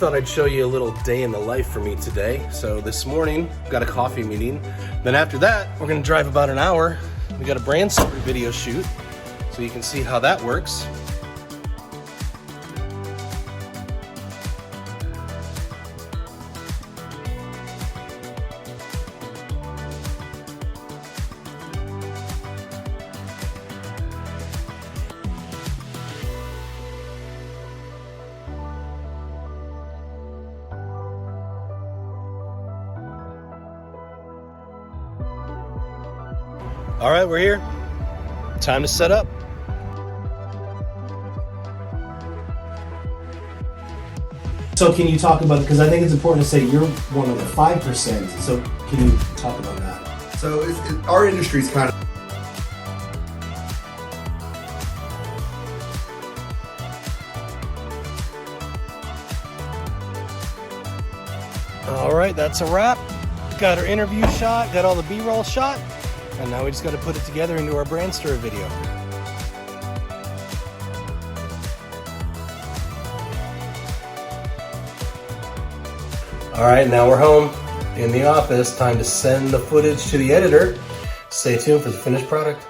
thought I'd show you a little day in the life for me today. So this morning, got a coffee meeting. Then after that, we're gonna drive about an hour. We got a brand story video shoot, so you can see how that works. All right, we're here. Time to set up. So can you talk about it? Because I think it's important to say you're one of the 5%. So can you talk about that? So our industry's kind of... All right, that's a wrap. Got our interview shot, got all the B-roll shot. And now we just got to put it together into our brand story video. All right, now we're home in the office. Time to send the footage to the editor. Stay tuned for the finished product.